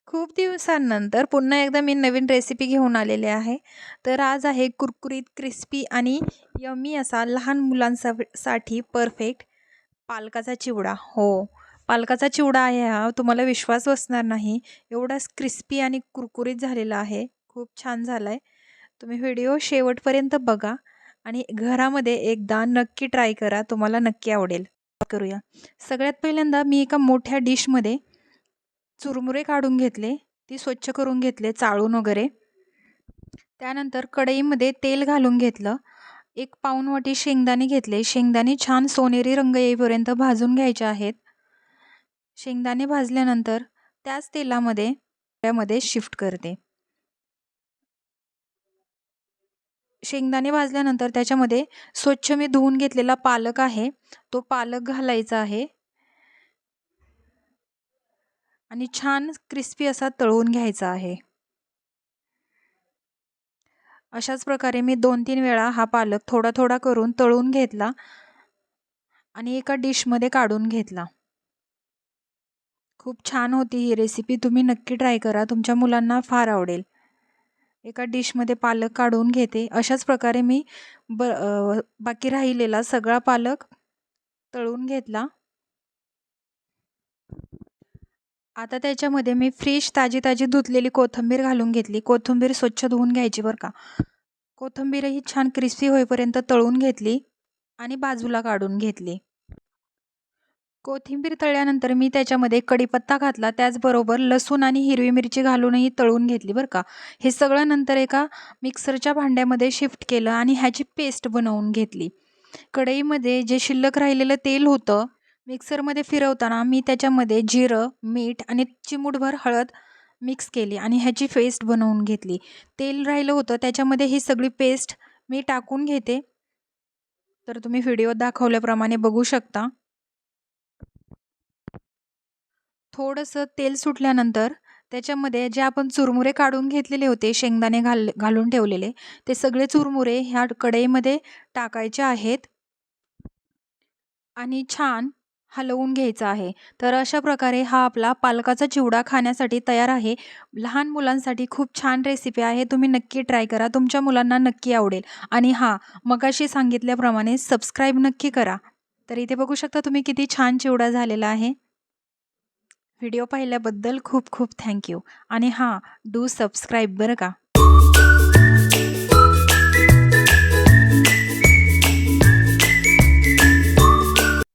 खूप दिवसांनंतर पुन्हा एकदा मी नवीन रेसिपी घेऊन आलेले आहे. तर आज आहे कुरकुरीत, क्रिस्पी आणि यम्मी असा लहान मुलांसाठी परफेक्ट पालकाचा चिवडा. हो, पालकाचा चिवडा आहे हा. तुम्हाला विश्वास बसणार नाही. एवढा क्रिस्पी आणि कुरकुरीत झालेला आहे. खूप छान झाला आहे. तुम्ही व्हिडिओ शेवटपर्यंत बघा आणि घरामध्ये एकदा नक्की ट्राय करा. तुम्हाला नक्की आवडेल. करूया. सगळ्यात पहिल्यांदा मी एका मोठ्या डिशमध्ये चुरमुरे काढून घेतले, ती स्वच्छ करून घेतले चाळून वगैरे. त्यानंतर कढईमध्ये तेल घालून घेतलं. एक पाऊण वाटी शेंगदाणे घेतले. शेंगदाणे छान सोनेरी रंग येईपर्यंत भाजून घ्यायचे आहेत. शेंगदाणे भाजल्यानंतर त्याच तेलामध्ये त्यामध्ये शिफ्ट करते. शेंगदाणे भाजल्यानंतर त्याच्यामध्ये स्वच्छ मी धुवून घेतलेला पालक आहे, तो पालक घालायचा आहे आणि छान क्रिस्पी असा तळून घ्यायचा आहे. अशाच प्रकारे मी 2-3 वेळा हा पालक थोडा थोडा करून तळून घेतला आणि एका डिशमध्ये काढून घेतला. खूप छान होती ही रेसिपी. तुम्ही नक्की ट्राय करा. तुमच्या मुलांना फार आवडेल. एका डिशमध्ये पालक काढून घेते. अशाच प्रकारे मी बाकी राहिलेला सगळा पालक तळून घेतला. आता त्याच्यामध्ये मी फ्रेश ताजी धुतलेली कोथिंबीर घालून घेतली. कोथिंबीर स्वच्छ धुवून घ्यायची बरं का. कोथिंबीरही छान क्रिस्पी होईपर्यंत तळून घेतली आणि बाजूला काढून घेतली. कोथिंबीर तळल्यानंतर मी त्याच्यामध्ये कढीपत्ता घातला. त्याचबरोबर लसूण आणि हिरवी मिरची घालूनही तळून घेतली बरं का. हे सगळं नंतर एका मिक्सरच्या भांड्यामध्ये शिफ्ट केलं आणि ह्याची पेस्ट बनवून घेतली. कढईमध्ये जे शिल्लक राहिलेलं तेल होतं, मिक्सरमध्ये फिरवताना मी त्याच्यामध्ये जिरं, मीठ आणि चिमूटभर हळद मिक्स केली आणि ह्याची पेस्ट बनवून घेतली. तेल राहिलं होतं त्याच्यामध्ये ही सगळी पेस्ट मी टाकून घेते. तर तुम्ही व्हिडिओत दाखवल्याप्रमाणे बघू शकता. थोडंसं तेल सुटल्यानंतर त्याच्यामध्ये जे आपण चुरमुरे काढून घेतलेले होते, शेंगदाणे घालून ठेवलेले, ते सगळे चुरमुरे ह्या कढईमध्ये टाकायचे आहेत आणि छान हलवून घ्यायचा आहे. तर अशा प्रकारे हा आपला पालकाचा चिवडा खाण्यासाठी तयार आहे. लहान मुलांसाठी खूप छान रेसिपी आहे. तुम्ही नक्की ट्राय करा. तुमच्या मुलांना नक्की आवडेल. आणि हां, मगाशी सांगितल्याप्रमाणे सबस्क्राईब नक्की करा. तर इथे बघू शकता तुम्ही किती छान चिवडा झालेला आहे. व्हिडिओ पाहिल्याबद्दल खूप खूप थँक यू. आणि हां, डू सबस्क्राईब बरं का.